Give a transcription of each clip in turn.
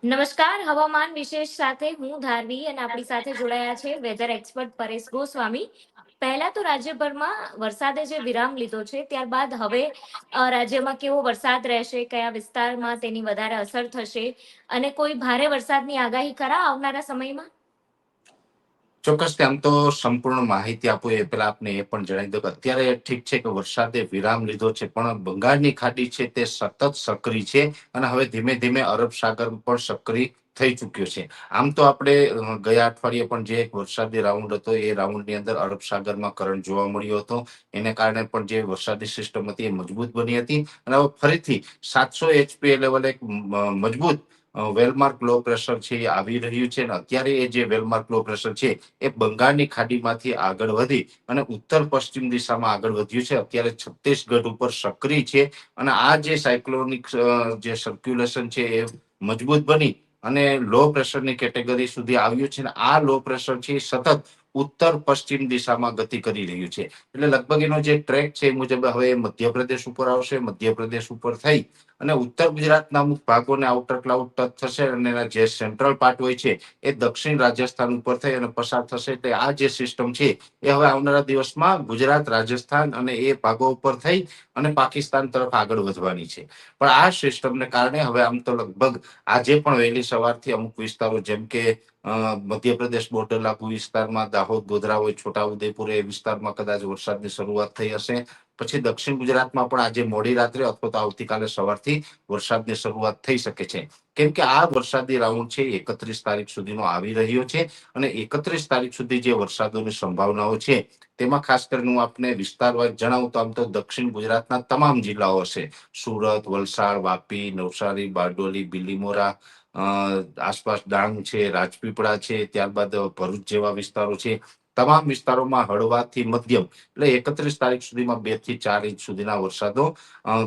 નમસ્કાર. હવામાન વિશેષ સાથે હું ધારવી અને આપણી સાથે જોડાયા છે વેધર એક્સપર્ટ પરેશ ગોસ્વામી. પહેલા તો રાજ્યભરમાં વરસાદે જે વિરામ લીધો છે, ત્યારબાદ હવે રાજ્યમાં કેવો વરસાદ રહેશે, કયા વિસ્તારમાં તેની વધારે અસર થશે અને કોઈ ભારે વરસાદની આગાહી ખરા આવનારા સમયમાં? ચોક્કસ આમ તો સંપૂર્ણ માહિતી આપો એ પેલા આપને એ પણ જણાવી દો કે અત્યારે ઠીક છે કે વરસાદે વિરામ લીધો છે, પણ બંગાળની ખાડી છે તે સતત સક્રિય છે અને હવે ધીમે ધીમે અરબ સાગર પણ સક્રિય થઈ ચુક્યો છે. આમ તો આપણે ગયા અઠવાડિયે પણ જે એક વરસાદી રાઉન્ડ હતો એ રાઉન્ડની અંદર અરબ સાગરમાં કરંટ જોવા મળ્યો હતો. એને કારણે પણ જે વરસાદી સિસ્ટમ હતી એ મજબૂત બની હતી અને હવે ફરીથી 700 લેવલે એક મજબૂત વેલમાર્ક લો પ્રેશર છે એ આવી રહ્યું છે અને અત્યારે એ જે વેલમાર્ક લો પ્રેશર છે એ બંગાળની ખાડીમાંથી આગળ વધી અને ઉત્તર પશ્ચિમ દિશામાં આગળ વધ્યું છે. અત્યારે છત્તીસગઢ ઉપર સક્રિય છે અને આ જે સાયક્લોનિક જે સર્ક્યુલેશન છે એ મજબૂત બની અને લો પ્રેશરની કેટેગરી સુધી આવ્યું છે અને આ લો પ્રેશર છે એ સતત ઉત્તર પશ્ચિમ દિશામાં ગતિ કરી રહ્યું છે. એટલે લગભગ એનો જે ટ્રેક છે એ મુજબ હવે મધ્યપ્રદેશ ઉપર આવશે, મધ્યપ્રદેશ ઉપર થઈ અને ઉત્તર ગુજરાતના અમુક ભાગોને આઉટર ક્લાઉડ ટચ થશે અને એના જે સેન્ટ્રલ પાર્ટ હોય છે એ દક્ષિણ રાજસ્થાન ઉપર થઈ અને પસાર થશે. એટલે આ જે સિસ્ટમ છે એ હવે આવનારા દિવસમાં ગુજરાત, રાજસ્થાન અને એ ભાગો ઉપર થઈ અને પાકિસ્તાન તરફ આગળ વધવાની છે. પણ આ સિસ્ટમને કારણે હવે આમ તો લગભગ આજે પણ વહેલી સવારથી અમુક વિસ્તારો જેમ કે મધ્યપ્રદેશ બોર્ડર લાગુ વિસ્તારમાં દાહોદ, ગોધરા હોય, છોટાઉદેપુર એ વિસ્તારમાં કદાચ વરસાદની શરૂઆત થઈ હશે. પછી દક્ષિણ ગુજરાતમાં પણ આજે મોડી રાત્રે અથવા તો આવતીકાલે સવારથી વરસાદની શરૂઆત થઈ શકે છે. કેમ કે આ વરસાદી રાઉન્ડ છે 31 તારીખ સુધીનો આવી રહ્યો છે અને 31 તારીખ સુધી જે વરસાદોની સંભાવનાઓ છે તેમાં ખાસ કરીને હું આપને વિસ્તારવાર જણાવું તો આમ તો દક્ષિણ ગુજરાતના તમામ જિલ્લાઓ હશે. સુરત, વલસાડ, વાપી, નવસારી, બારડોલી, બિલીમોરા, આસપાસ ડાંગ છે, રાજપીપળા છે, ત્યારબાદ ભરૂચ જેવા વિસ્તારો છે. તમામ વિસ્તારોમાં હળવાથી મધ્યમ એટલે 31 તારીખ સુધીમાં 2 થી 4 ઇંચ સુધીના વરસાદો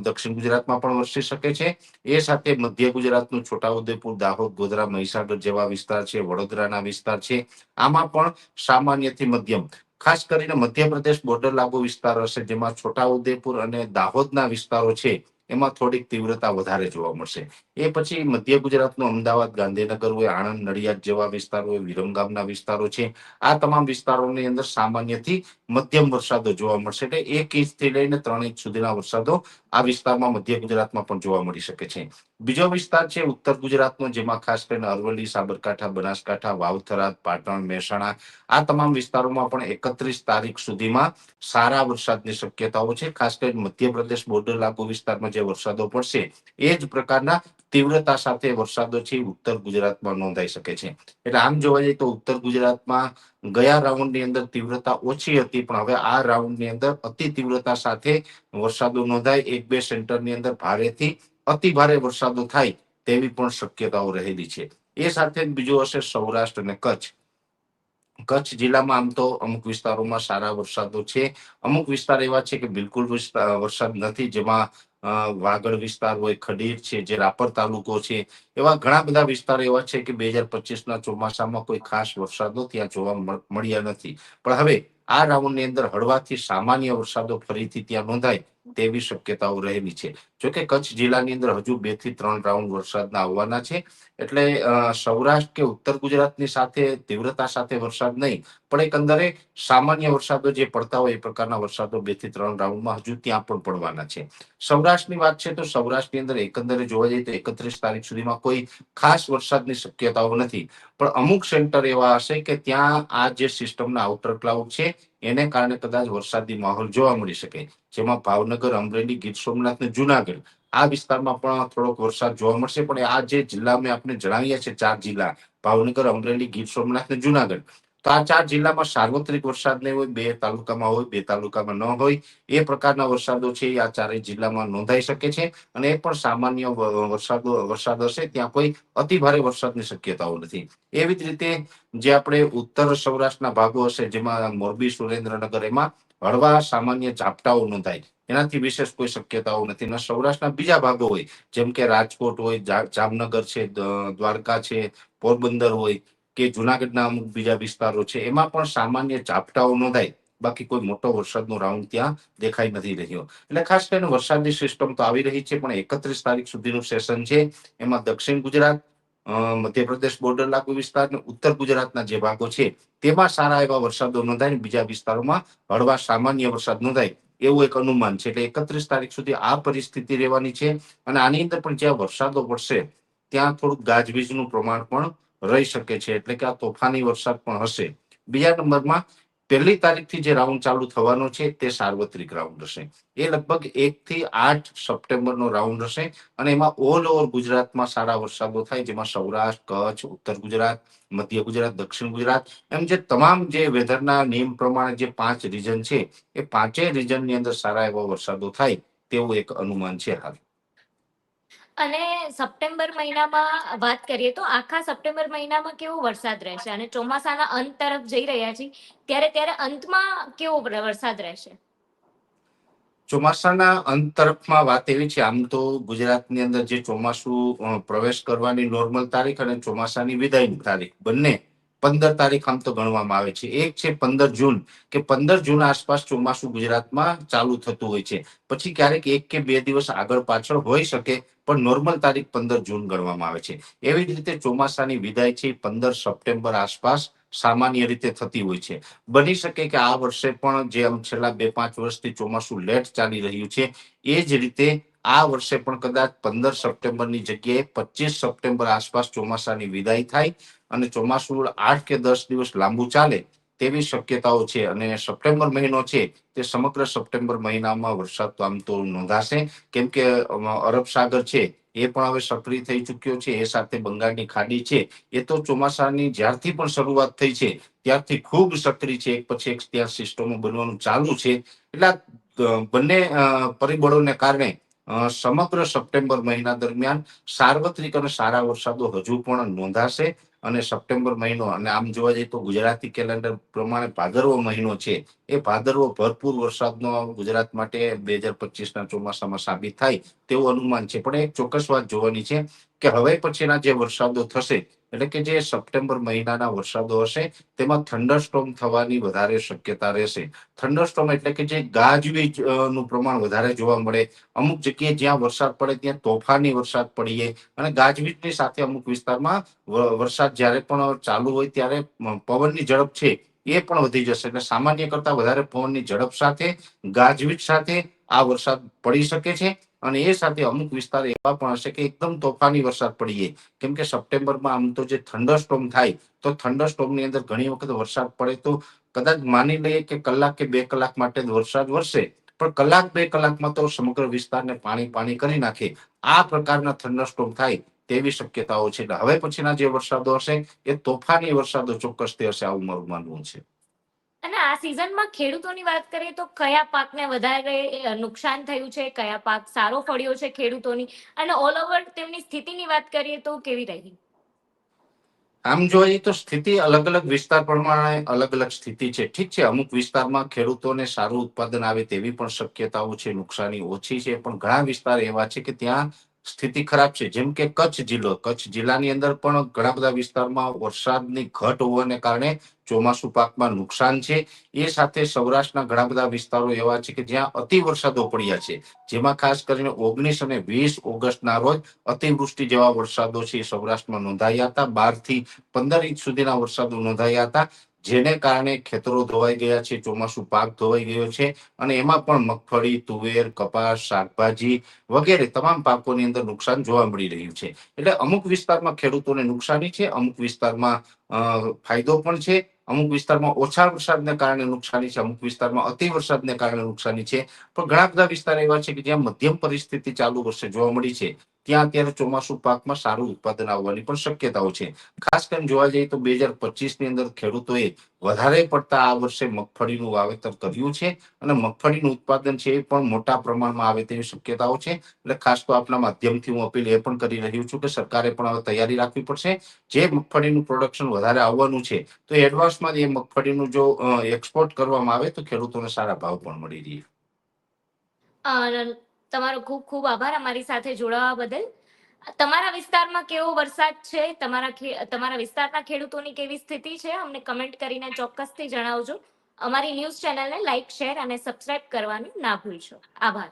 દક્ષિણ ગુજરાતમાં પણ વરસી શકે છે. એ સાથે મધ્ય ગુજરાતનું છોટાઉદેપુર, દાહોદ, ગોધરા, મહીસાગર જેવા વિસ્તાર છે, વડોદરાના વિસ્તાર છે, આમાં પણ સામાન્યથી મધ્યમ ખાસ કરીને મધ્યપ્રદેશ બોર્ડર લાગુ વિસ્તાર હશે જેમાં છોટાઉદેપુર અને દાહોદના વિસ્તારો છે એમાં થોડીક તીવ્રતા વધારે જોવા મળશે. એ પછી મધ્ય ગુજરાતનું અમદાવાદ, ગાંધીનગર હોય, આણંદ, નડિયાદ જેવા વિસ્તારો હોય, વિરમગામના વિસ્તારો છે, આ તમામ વિસ્તારોની અંદર સામાન્યથી મધ્યમ વરસાદો જોવા મળશે. એટલે 1 ઇંચથી લઈને 3 ઇંચ સુધીના વરસાદો આ વિસ્તારમાં મધ્ય ગુજરાતમાં પણ જોવા મળી શકે છે. બીજો વિસ્તાર છે ઉત્તર ગુજરાતનો જેમાં ખાસ કરીને અરવલ્લી, સાબરકાંઠા, બનાસકાંઠા, વાવ-થરાદ, પાટણ, મહેસાણા આ તમામ વિસ્તારોમાં પણ 31 તારીખ સુધીમાં સારા વરસાદની શક્યતાઓ છે. ખાસ કરીને મધ્યપ્રદેશ બોર્ડર લાગુ વિસ્તારમાં જે વરસાદો પડશે એ જ પ્રકારના તીવ્રતા સાથે વરસાદો છે ઉત્તર ગુજરાતમાં નોંધાઈ શકે છે. એટલે આમ જોવા જઈએ તો ઉત્તર ગુજરાતમાં ગયા રાઉન્ડની અંદર તીવ્રતા ઓછી હતી, પણ હવે આ રાઉન્ડની અંદર અતિ તીવ્રતા સાથે વરસાદો નોંધાય, 1-2 સેન્ટરની અંદર ભારેથી અતિ ભારે વરસાદો થાય તેવી પણ શક્યતાઓ રહેલી છે. એ સાથે બીજું હશે સૌરાષ્ટ્ર અને કચ્છ. કચ્છ જિલ્લામાં આમ તો અમુક વિસ્તારોમાં સારા વરસાદો છે. અમુક વિસ્તાર એવા છે કે બિલકુલ વરસાદ નથી, જેમાં વાગડ વિસ્તાર હોય, ખડીર છે, જે રાપર તાલુકો છે, એવા ઘણા બધા વિસ્તારો એવા છે કે 2025ના ચોમાસામાં કોઈ ખાસ વરસાદો ત્યાં જોવા મળ્યા નથી. પણ હવે આ રાઉન્ડની અંદર હળવાથી સામાન્ય વરસાદો ફરીથી ત્યાં નોંધાય તેવી શક્યતાઓ રહેલી છે. જોકે કચ્છ જિલ્લાની અંદર હજુ 2 થી 3 રાઉન્ડ વરસાદના આવવાના છે. એટલે સૌરાષ્ટ્ર કે ઉત્તર ગુજરાતની સાથે તીવ્રતા સાથે વરસાદ નહીં, પણ એકંદરે સામાન્ય વરસાદો જે પડતા હોય એ પ્રકારના વરસાદો 2 થી 3 રાઉન્ડમાં હજુ ત્યાં પણ પડવાના છે. સૌરાષ્ટ્રની વાત છે તો સૌરાષ્ટ્રની અંદર એકંદરે જોવા જઈએ તો 31 તારીખ સુધીમાં કોઈ ખાસ વરસાદની શક્યતાઓ નથી. પણ અમુક સેન્ટર એવા હશે કે ત્યાં આ જે સિસ્ટમના આઉટર ક્લાઉડ છે એને કારણે કદાચ વરસાદી માહોલ જોવા મળી શકે. જેમાં ભાવનગર, અમરેલી, ગીર સોમનાથ અને જુનાગઢ આ વિસ્તારમાં પણ થોડોક વરસાદ જોવા મળશે. પણ આ જે જિલ્લા મેં આપને જણાવ્યા છે 4 જિલ્લા ભાવનગર, અમરેલી, ગીર સોમનાથ અને જુનાગઢ, તો આ 4 જિલ્લામાં સાર્વત્રિક વરસાદ નહીં હોય, 2 તાલુકામાં હોય, 2 તાલુકામાં ન હોય, એ પ્રકારના વરસાદો છે આ 4 જિલ્લામાં નોંધાઈ શકે છે. અને એ પણ સામાન્ય વરસાદ હશે, ત્યાં કોઈ અતિ ભારે વરસાદની શક્યતાઓ નથી. એવી જ રીતે જે આપણે ઉત્તર સૌરાષ્ટ્રના ભાગો હશે જેમાં મોરબી, સુરેન્દ્રનગર, એમાં હળવા સામાન્ય ઝાપટાઓ નોંધાય, એનાથી વિશેષ કોઈ શક્યતાઓ નથી. અને સૌરાષ્ટ્રના બીજા ભાગો હોય જેમ કે રાજકોટ હોય, જામનગર છે, દ્વારકા છે, પોરબંદર હોય કે જુનાગઢના અમુક બીજા વિસ્તારો છે, એમાં પણ સામાન્ય ઝાપટાઓ નોંધાય, બાકી કોઈ મોટો વરસાદનો રાઉન્ડ ત્યાં દેખાઈ નથી રહ્યો. એટલે ખાસ કરીને વરસાદની સિસ્ટમ તો આવી રહી છે, પણ 31 તારીખ સુધીનું સેશન છે એમાં દક્ષિણ ગુજરાત, મધ્યપ્રદેશ બોર્ડર લાગુ વિસ્તાર અને ઉત્તર ગુજરાતના જે ભાગો છે તેમાં સારા એવા વરસાદો નોંધાય, બીજા વિસ્તારોમાં હળવા સામાન્ય વરસાદ નોંધાય એવું એક અનુમાન છે. એટલે 31 તારીખ સુધી આ પરિસ્થિતિ રહેવાની છે. અને આની અંદર પણ જ્યાં વરસાદો પડશે ત્યાં થોડુંક ગાજવીજનું પ્રમાણ પણ રહી શકે છે, એટલે કે આ તોફાની વરસાદ પણ હશે. બીજા નંબરમાં 1 તારીખથી જે રાઉન્ડ ચાલુ થવાનો છે તે સાર્વત્રિક રાઉન્ડ હશે. એ લગભગ 1 થી 8 સપ્ટેમ્બરનો રાઉન્ડ હશે અને એમાં ઓલ ઓવર ગુજરાતમાં સારા વરસાદો થાય, જેમાં સૌરાષ્ટ્ર, કચ્છ, ઉત્તર ગુજરાત, મધ્ય ગુજરાત, દક્ષિણ ગુજરાત એમ જે તમામ જે વેધરના નિયમ પ્રમાણે જે 5 રીજન છે એ 5 રીજનની અંદર સારા એવા વરસાદો થાય તેવું એક અનુમાન છે હાલ. અને સપ્ટેમ્બર મહિનામાં વાત કરીએ તો આખા સપ્ટેમ્બર મહિનામાં કેવો વરસાદ રહેશે? અને ચોમાસાના અંત તરફ જઈ રહ્યા છીએ ત્યારે અંતમાં કેવો વરસાદ રહેશે? ચોમાસાના અંત તરફમાં વાત એવી છે, આમ તો ગુજરાતની અંદર જે ચોમાસું પ્રવેશ કરવાની નોર્મલ તારીખ અને ચોમાસાની વિદાયની તારીખ બંને 15 તારીખ આમ તો ગણવામાં આવે છે. એક છે 15 જૂન, કે 15 જૂન આસપાસ ચોમાસું ગુજરાતમાં ચાલુ થતું હોય છે. પછી ક્યારેક 1 કે 2 દિવસ આગળ પાછળ હોઈ શકે, પણ નોર્મલ તારીખ 15 જૂન ગણવામાં આવે છે. એવી જ રીતે ચોમાસાની વિદાય છે 15 સપ્ટેમ્બર આસપાસ સામાન્ય રીતે થતી હોય છે. બની શકે કે આ વર્ષે પણ જે આમ છેલ્લા 2-5 વર્ષથી ચોમાસું લેટ ચાલી રહ્યું છે એ જ રીતે આ વર્ષે પણ કદાચ 15 સપ્ટેમ્બરની જગ્યાએ 25 સપ્ટેમ્બર આસપાસ ચોમાસાની વિદાય થાય અને ચોમાસું 8 કે 10 દિવસ લાંબુ ચાલે તેવી શક્યતાઓ છે. અને સપ્ટેમ્બર મહિનો છે તે સમગ્ર સપ્ટેમ્બર મહિનામાં વરસાદ તો આમ તો નોંધાશે, કેમ કે અરબ સાગર છે એ પણ હવે સક્રિય થઈ ચુક્યો છે. એ સાથે બંગાળની ખાડી છે એ તો ચોમાસાની જ્યારથી પણ શરૂઆત થઈ છે ત્યારથી ખૂબ સક્રિય છે. એક પછી એક ત્યાં સિસ્ટમો બનવાનું ચાલુ છે. એટલે બંને પરિબળોને કારણે સમગ્ર સપ્ટેમ્બર મહિના દરમિયાન સાર્વત્રિક અને સારા વરસાદો હજુ પણ નોંધાશે. અને સપ્ટેમ્બર મહિનો, અને આમ જોવા જઈએ તો ગુજરાતી કેલેન્ડર પ્રમાણે ભાદરવો મહિનો છે, એ ભાદરવો ભરપૂર વરસાદનો ગુજરાત માટે 2025ના ચોમાસામાં સાબિત થાય તેવું અનુમાન છે. પણ એક ચોક્કસ વાત જોવાની છે કે હવે પછીના જે વરસાદો થશે, એટલે કે જે સપ્ટેમ્બર મહિનાના વરસાદો હશે તેમાં થંડરસ્ટોર્મ થવાની વધારે શક્યતા રહેશે. થંડરસ્ટોર્મ એટલે કે જે ગાજવીજ નું પ્રમાણ વધારે જોવા મળે, અમુક જગ્યાએ જ્યાં વરસાદ પડે ત્યાં તોફાની વરસાદ પડીએ અને ગાજવીજની સાથે અમુક વિસ્તારમાં વરસાદ જ્યારે પણ ચાલુ હોય ત્યારે પવનની ઝડપ છે એ પણ વધી જશે. એટલે સામાન્ય કરતા વધારે પવનની ઝડપ સાથે ગાજવીજ સાથે આ વરસાદ પડી શકે છે. અને એ સાથે અમુક વિસ્તાર એવા પણ હશે કે એકદમ તોફાની વરસાદ પડી જાય, કેમ કે સપ્ટેમ્બરમાં આમ તો જે થંડરસ્ટોર્મ થાય તો થંડરસ્ટોર્મની અંદર ઘણી વખત વરસાદ પડે તો કદાચ માની લઈએ કે કલાક કે 2 કલાક માટે જ વરસાદ વરસે, પણ કલાક 2 કલાકમાં તો સમગ્ર વિસ્તારને પાણી કરી નાખે આ પ્રકારના થંડરસ્ટોર્મ થાય તેવી શક્યતાઓ છે. એટલે હવે પછીના જે વરસાદો હશે એ તોફાની વરસાદો ચોક્કસથી હશે, આવું મારું માનવું છે. અને આ સિઝનમાં ખેડૂતોની વાત કરીએ તો કયા પાકને વધારે નુકસાન થયું છે, કયા પાક સારો ફળ્યો છે ખેડૂતોની, અને ઓલ ઓવર તેમની સ્થિતિની વાત કરીએ તો કેવી રહી? આમ જોવા જઈએ તો સ્થિતિ અલગ અલગ વિસ્તાર પ્રમાણે અલગ અલગ સ્થિતિ છે. ઠીક છે, અમુક વિસ્તારમાં ખેડૂતોને સારું ઉત્પાદન આવે તેવી પણ શક્યતાઓ છે, નુકસાની ઓછી છે. પણ ઘણા વિસ્તાર એવા છે કે ત્યાં સ્થિતિ ખરાબ છે. જેમ કે કચ્છ જિલ્લો, કચ્છ જિલ્લાની અંદર પણ ઘણા બધા વિસ્તારમાં વરસાદની ઘટ હોવાને કારણે ચોમાસુ પાકમાં નુકસાન છે. એ સાથે સૌરાષ્ટ્રના ઘણા બધા વિસ્તારો એવા છે કે જ્યાં અતિ વરસાદો પડ્યા છે, જેમાં ખાસ કરીને 19 અને 20 ઓગસ્ટના રોજ અતિવૃષ્ટિ જેવા વરસાદો છે એ સૌરાષ્ટ્રમાં નોંધાયા હતા. 12 થી 15 ઇંચ સુધીના વરસાદો નોંધાયા હતા, જેને કારણે ખેતરો ધોવાઈ ગયા છે, ચોમાસુ પાક ધોવાઈ ગયો છે. અને એમાં પણ મગફળી, તુવેર, કપાસ, શાકભાજી વગેરે તમામ પાકોની અંદર નુકસાન જોવા મળી રહ્યું છે. એટલે અમુક વિસ્તારમાં ખેડૂતોને નુકસાની છે, અમુક વિસ્તારમાં ફાયદો પણ છે, અમુક વિસ્તારમાં ઓછા વરસાદને કારણે નુકસાની છે, અમુક વિસ્તારમાં અતિ વરસાદને કારણે નુકસાની છે. પણ ઘણા બધા વિસ્તાર એવા છે કે જ્યાં મધ્યમ પરિસ્થિતિ ચાલુ વર્ષે જોવા મળી છે, ત્યાં અત્યારે ચોમાસુ પાકમાં સારું ઉત્પાદન આવવાની પણ શક્યતાઓ છે. ખાસ કરીને જોવા જઈએ તો 2025ની અંદર ખેડૂતોએ વધારે પડતા આ વર્ષે મગફળીનું વાવેતર કર્યું છે અને મગફળીનું ઉત્પાદન છે એ પણ મોટા પ્રમાણમાં આવે તેવી શક્યતાઓ છે. એટલે ખાસ તો આપના માધ્યમથી હું અપીલ એ પણ કરી રહ્યું છું કે સરકારે પણ હવે તૈયારી રાખવી પડશે. જે મગફળીનું પ્રોડક્શન વધારે આવવાનું છે તો એડવાન્સમાં એ મગફળીનું જો એક્સપોર્ટ કરવામાં આવે તો ખેડૂતોને સારા ભાવ પણ મળી રહે. અ, તમારો ખૂબ ખૂબ આભાર અમારી સાથે જોડાવા બદલ. તમારા વિસ્તારમાં કેવો વરસાદ છે, તમારા વિસ્તારના ખેડૂતોની કેવી સ્થિતિ છે, અમને કમેન્ટ કરીને ચોક્કસથી જણાવજો. અમારી ન્યૂઝ ચેનલને લાઇક, શેર અને સબસ્ક્રાઇબ કરવાનું ના ભૂલશો. આભાર.